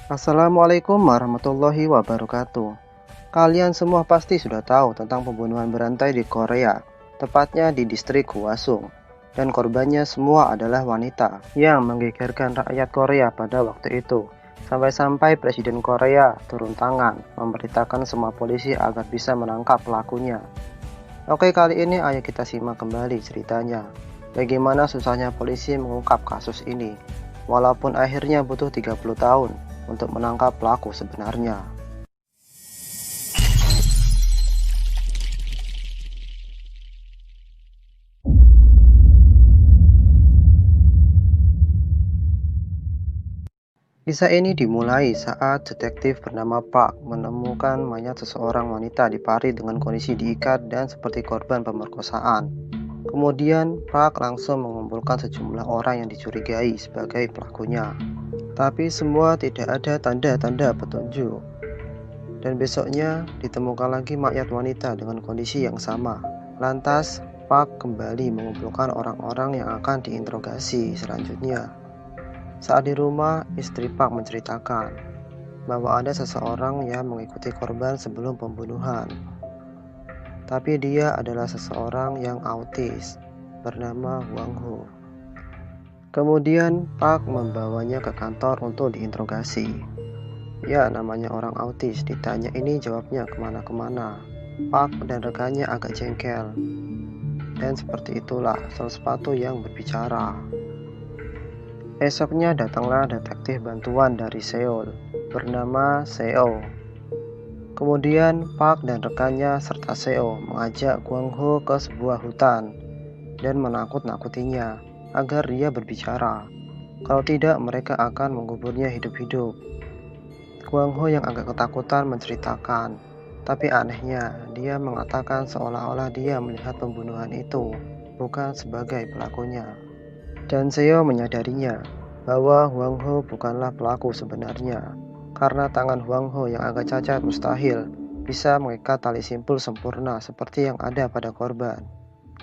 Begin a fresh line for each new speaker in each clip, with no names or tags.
Assalamualaikum warahmatullahi wabarakatuh. Kalian semua pasti sudah tahu tentang pembunuhan berantai di Korea, tepatnya di distrik Hwasong. Dan korbannya semua adalah wanita yang menggegerkan rakyat Korea pada waktu itu. Sampai-sampai Presiden Korea turun tangan memerintahkan semua polisi agar bisa menangkap pelakunya. Oke, kali ini ayo kita simak kembali ceritanya. Bagaimana susahnya polisi mengungkap kasus ini, walaupun akhirnya butuh 30 tahun untuk menangkap pelaku sebenarnya. Kisah ini dimulai saat detektif bernama Park menemukan mayat seseorang wanita di parit dengan kondisi diikat dan seperti korban pemerkosaan. Kemudian Park langsung mengumpulkan sejumlah orang yang dicurigai sebagai pelakunya. Tapi semua tidak ada tanda-tanda petunjuk. Dan besoknya ditemukan lagi mayat wanita dengan kondisi yang sama. Lantas Park kembali mengumpulkan orang-orang yang akan diinterogasi selanjutnya. Saat di rumah, istri Park menceritakan bahwa ada seseorang yang mengikuti korban sebelum pembunuhan. Tapi dia adalah seseorang yang autis bernama Hwang Ho. Kemudian Park membawanya ke kantor untuk diinterogasi. Ya, namanya orang autis, ditanya ini jawabnya kemana-kemana. Park dan rekannya agak jengkel. Dan seperti itulah sol sepatu yang berbicara. Esoknya datanglah detektif bantuan dari Seoul bernama Seo. Kemudian Park dan rekannya serta Seo mengajak Kwang Ho ke sebuah hutan dan menakut-nakutinya agar dia berbicara. Kalau tidak mereka akan menguburnya hidup-hidup. Kwang Ho yang agak ketakutan menceritakan, tapi anehnya dia mengatakan seolah-olah dia melihat pembunuhan itu bukan sebagai pelakunya. Dan Seo menyadarinya bahwa Hwang Ho bukanlah pelaku sebenarnya, karena tangan Hwang Ho yang agak cacat mustahil bisa mengikat tali simpul sempurna seperti yang ada pada korban.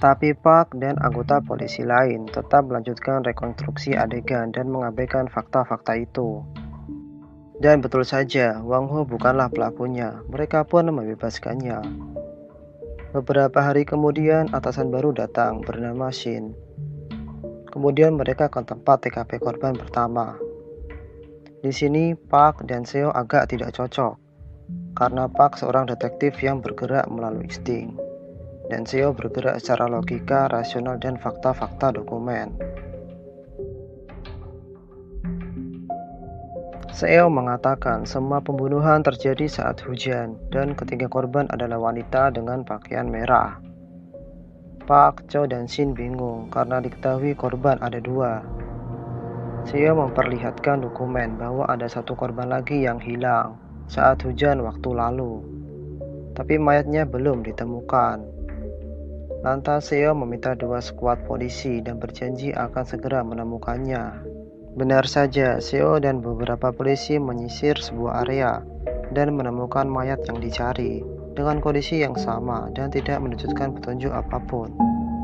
Tapi Park dan anggota polisi lain tetap melanjutkan rekonstruksi adegan dan mengabaikan fakta-fakta itu. Dan betul saja, Hwang Ho bukanlah pelakunya, mereka pun membebaskannya. Beberapa hari kemudian, atasan baru datang bernama Shin. Kemudian mereka ke tempat TKP korban pertama. Di sini Park dan Seo agak tidak cocok, karena Park seorang detektif yang bergerak melalui insting, dan Seo bergerak secara logika, rasional, dan fakta-fakta dokumen. Seo mengatakan semua pembunuhan terjadi saat hujan, dan ketiga korban adalah wanita dengan pakaian merah. Park, Cho, dan Shin bingung karena diketahui korban ada dua. Seo memperlihatkan dokumen bahwa ada satu korban lagi yang hilang saat hujan waktu lalu, tapi mayatnya belum ditemukan. Lantas Seo meminta dua skuad polisi dan berjanji akan segera menemukannya. Benar saja, Seo dan beberapa polisi menyisir sebuah area dan menemukan mayat yang dicari dengan kondisi yang sama dan tidak menunjukkan petunjuk apapun.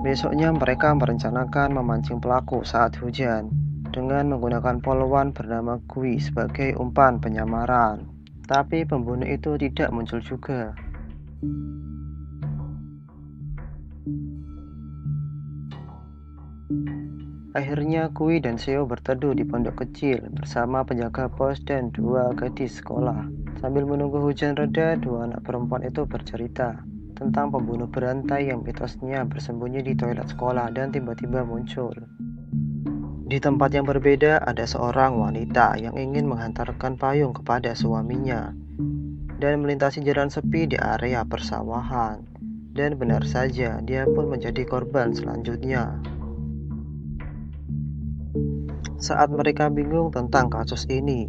Besoknya mereka merencanakan memancing pelaku saat hujan dengan menggunakan polwan bernama Kui sebagai umpan penyamaran. Tapi pembunuh itu tidak muncul juga. Akhirnya Kui dan Seo berteduh di pondok kecil bersama penjaga pos dan dua gadis sekolah. Sambil menunggu hujan reda, dua anak perempuan itu bercerita tentang pembunuh berantai yang mitosnya bersembunyi di toilet sekolah dan tiba-tiba muncul. Di tempat yang berbeda ada seorang wanita yang ingin menghantarkan payung kepada suaminya dan melintasi jalan sepi di area persawahan. Dan benar saja, dia pun menjadi korban selanjutnya. Saat mereka bingung tentang kasus ini,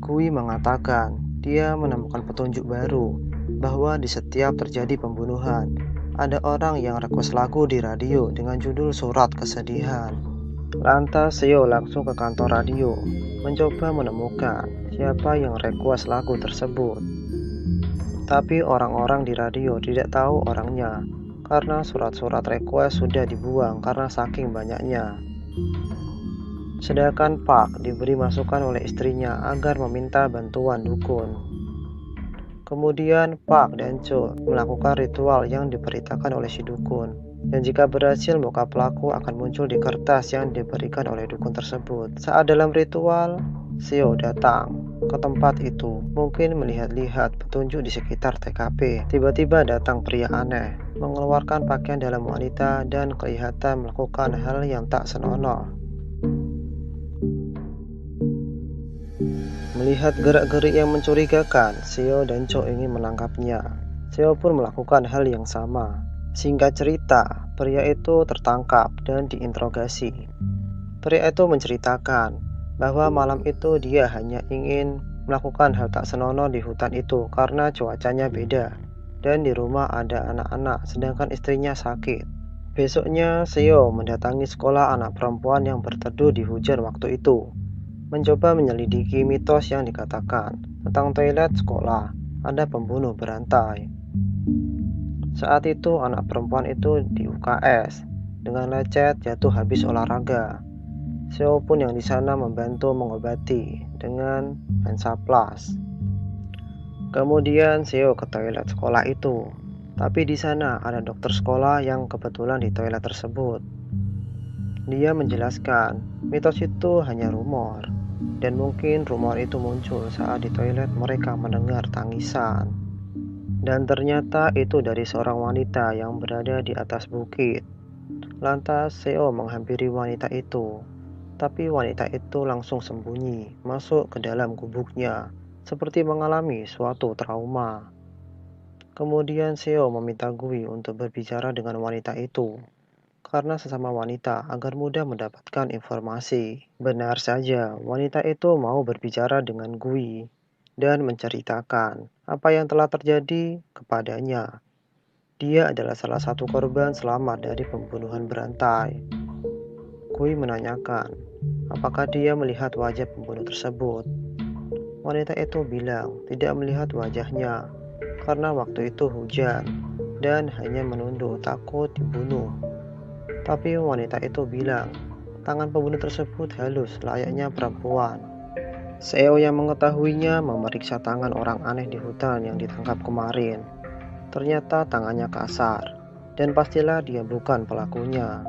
Kui mengatakan dia menemukan petunjuk baru bahwa di setiap terjadi pembunuhan, ada orang yang request lagu di radio dengan judul Surat Kesedihan. Lantas Seo langsung ke kantor radio, mencoba menemukan siapa yang request lagu tersebut. Tapi orang-orang di radio tidak tahu orangnya, karena surat-surat request sudah dibuang karena saking banyaknya. Sedangkan Park diberi masukan oleh istrinya agar meminta bantuan dukun. Kemudian Park dan Cho melakukan ritual yang diberitakan oleh si dukun. Dan jika berhasil, muka pelaku akan muncul di kertas yang diberikan oleh dukun tersebut. Saat dalam ritual, Seo datang ke tempat itu, mungkin melihat-lihat petunjuk di sekitar TKP. Tiba-tiba datang pria aneh, mengeluarkan pakaian dalam wanita dan kelihatan melakukan hal yang tak senonoh. Melihat gerak-gerik yang mencurigakan, Seo dan Cho ingin menangkapnya. Seo pun melakukan hal yang sama. Singkat cerita, pria itu tertangkap dan diinterogasi. Pria itu menceritakan bahwa malam itu dia hanya ingin melakukan hal tak senonoh di hutan itu karena cuacanya beda dan di rumah ada anak-anak sedangkan istrinya sakit. Besoknya, Seo mendatangi sekolah anak perempuan yang berteduh di hujan waktu itu, mencoba menyelidiki mitos yang dikatakan tentang toilet sekolah ada pembunuh berantai. Saat itu anak perempuan itu di UKS dengan lecet jatuh habis olahraga. Seo pun yang di sana membantu mengobati dengan Hansaplast. Kemudian Seo ke toilet sekolah itu, tapi di sana ada dokter sekolah yang kebetulan di toilet tersebut. Dia menjelaskan mitos itu hanya rumor, dan mungkin rumor itu muncul saat di toilet mereka mendengar tangisan. Dan ternyata itu dari seorang wanita yang berada di atas bukit. Lantas Seo menghampiri wanita itu, tapi wanita itu langsung sembunyi, masuk ke dalam gubuknya, seperti mengalami suatu trauma. Kemudian Seo meminta Gui untuk berbicara dengan wanita itu, karena sesama wanita agar mudah mendapatkan informasi. Benar saja, wanita itu mau berbicara dengan Gui dan menceritakan apa yang telah terjadi kepadanya. Dia adalah salah satu korban selamat dari pembunuhan berantai. Gui menanyakan apakah dia melihat wajah pembunuh tersebut. Wanita itu bilang tidak melihat wajahnya karena waktu itu hujan dan hanya menunduk takut dibunuh. Tapi wanita itu bilang tangan pembunuh tersebut halus layaknya perempuan. Seo yang mengetahuinya memeriksa tangan orang aneh di hutan yang ditangkap kemarin. Ternyata tangannya kasar, dan pastilah dia bukan pelakunya.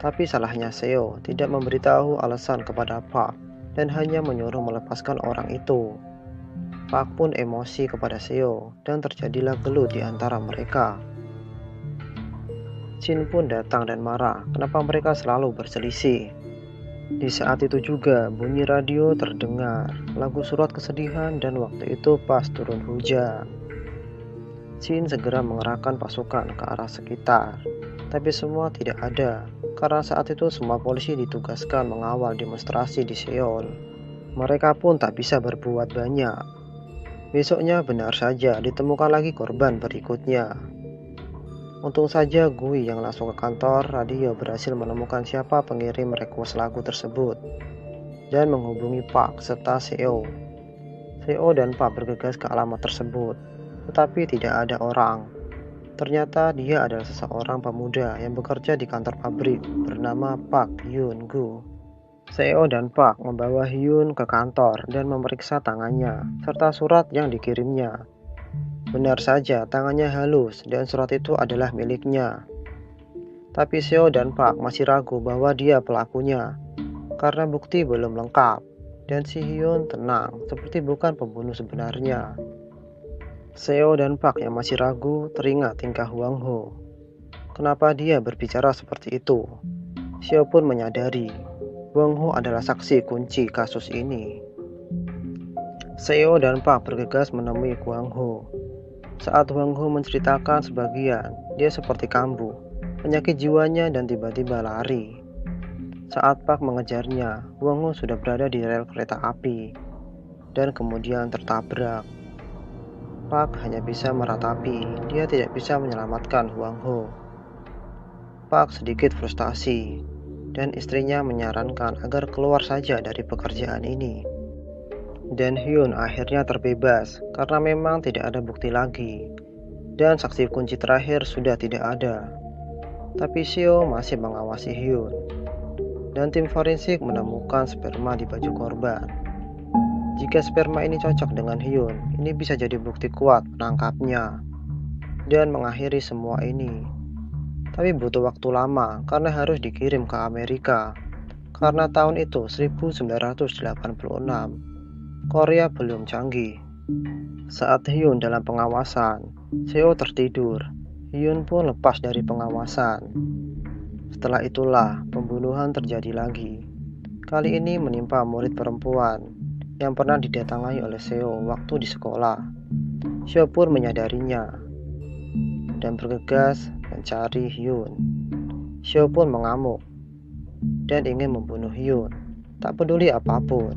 Tapi salahnya Seo tidak memberitahu alasan kepada Park dan hanya menyuruh melepaskan orang itu. Park pun emosi kepada Seo dan terjadilah gelut di antara mereka. Jin pun datang dan marah kenapa mereka selalu berselisih. Di saat itu juga bunyi radio terdengar, lagu surat kesedihan dan waktu itu pas turun hujan. Jin segera mengerahkan pasukan ke arah sekitar, tapi semua tidak ada, karena saat itu semua polisi ditugaskan mengawal demonstrasi di Seoul. Mereka pun tak bisa berbuat banyak. Besoknya benar saja ditemukan lagi korban berikutnya. Untung saja Gui yang langsung ke kantor radio berhasil menemukan siapa pengirim request lagu tersebut dan menghubungi Park serta Seo. Seo dan Park bergegas ke alamat tersebut, tetapi tidak ada orang. Ternyata dia adalah seseorang pemuda yang bekerja di kantor pabrik bernama Park Hyun Gu. Seo dan Park membawa Hyun ke kantor dan memeriksa tangannya serta surat yang dikirimnya. Benar saja tangannya halus dan surat itu adalah miliknya. Tapi Seo dan Park masih ragu bahwa dia pelakunya karena bukti belum lengkap dan si Hyun tenang seperti bukan pembunuh sebenarnya. Seo dan Park yang masih ragu teringat tingkah Hwang Ho. Kenapa dia berbicara seperti itu? Seo pun menyadari Hwang Ho adalah saksi kunci kasus ini. Seo dan Park bergegas menemui Hwang Ho. Saat Hwang Ho menceritakan sebagian, dia seperti kambuh, penyakit jiwanya dan tiba-tiba lari. Saat Park mengejarnya, Hwang Ho sudah berada di rel kereta api dan kemudian tertabrak. Park hanya bisa meratapi, dia tidak bisa menyelamatkan Hwang Ho. Park sedikit frustasi, dan istrinya menyarankan agar keluar saja dari pekerjaan ini. Dan Hyun akhirnya terbebas karena memang tidak ada bukti lagi, dan saksi kunci terakhir sudah tidak ada. Tapi Seo masih mengawasi Hyun. dan tim forensik menemukan sperma di baju korban. Jika sperma ini cocok dengan Hyun, ini bisa jadi bukti kuat menangkapnya dan mengakhiri semua ini. Tapi butuh waktu lama karena harus dikirim ke Amerika. Karena tahun itu 1986, Korea belum canggih. Saat Hyun dalam pengawasan, Seo tertidur. Hyun pun lepas dari pengawasan. Setelah itulah pembunuhan terjadi lagi. Kali ini menimpa murid perempuan yang pernah didatangi oleh Seo waktu di sekolah. Seo pun menyadarinya dan bergegas mencari Hyun. Seo pun mengamuk dan ingin membunuh Hyun, tak peduli apapun.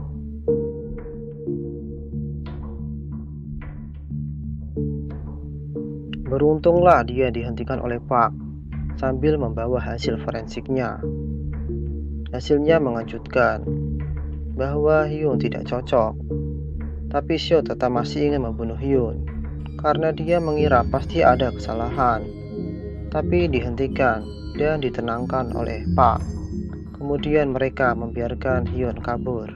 Beruntunglah dia dihentikan oleh Park sambil membawa hasil forensiknya. Hasilnya mengejutkan bahwa Hyun tidak cocok, tapi Seo tetap masih ingin membunuh Hyun karena dia mengira pasti ada kesalahan, tapi dihentikan dan ditenangkan oleh Park. Kemudian mereka membiarkan Hyun kabur.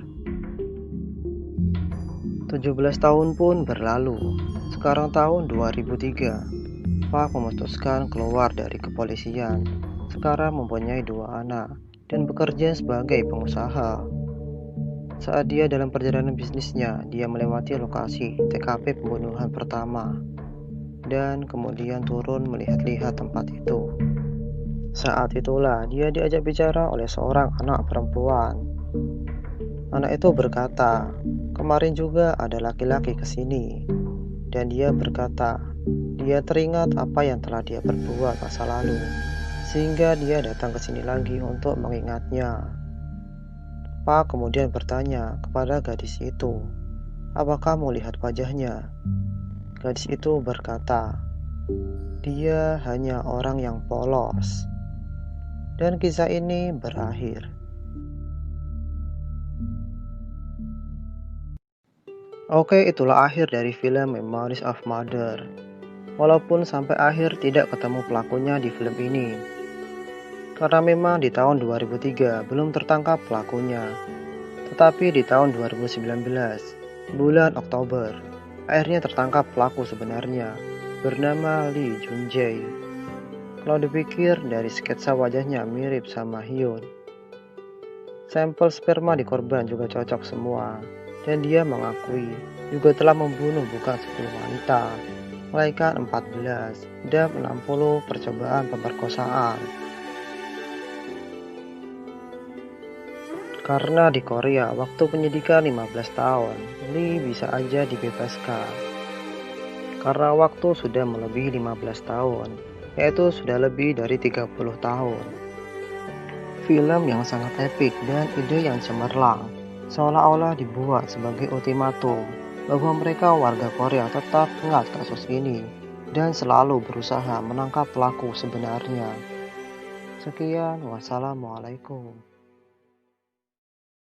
17 tahun pun berlalu. Sekarang tahun 2003. Park memutuskan keluar dari kepolisian. Sekarang mempunyai 2 anak dan bekerja sebagai pengusaha. Saat dia dalam perjalanan bisnisnya, dia melewati lokasi TKP pembunuhan pertama dan kemudian turun melihat-lihat tempat itu. Saat itulah dia diajak bicara oleh seorang anak perempuan. Anak itu berkata, kemarin juga ada laki-laki kesini. Dan dia berkata, dia teringat apa yang telah dia perbuat masa lalu, sehingga dia datang ke sini lagi untuk mengingatnya. Pak kemudian bertanya kepada gadis itu, apa kamu lihat wajahnya? Gadis itu berkata, dia hanya orang yang polos. Dan kisah ini berakhir. Oke, itulah akhir dari film Memories of Murder. Walaupun sampai akhir tidak ketemu pelakunya di film ini. Karena memang di tahun 2003 belum tertangkap pelakunya. Tetapi di tahun 2019, bulan Oktober, akhirnya tertangkap pelaku sebenarnya, bernama Lee Jun-jae. Kalau dipikir dari sketsa wajahnya mirip sama Hyun. Sampel sperma di korban juga cocok semua. Dan dia mengakui juga telah membunuh bukan 10 wanita, melainkan 14 dan 60 percobaan pemerkosaan. Karena di Korea waktu penyidikan 15 tahun, Lee bisa aja dibebaskan. Karena waktu sudah melebihi 15 tahun, yaitu sudah lebih dari 30 tahun. Film yang sangat epik dan ide yang cemerlang. Seolah-olah dibuat sebagai ultimatum bahwa mereka warga Korea tetap ingat kasus ini dan selalu berusaha menangkap pelaku sebenarnya. Sekian, wassalamualaikum.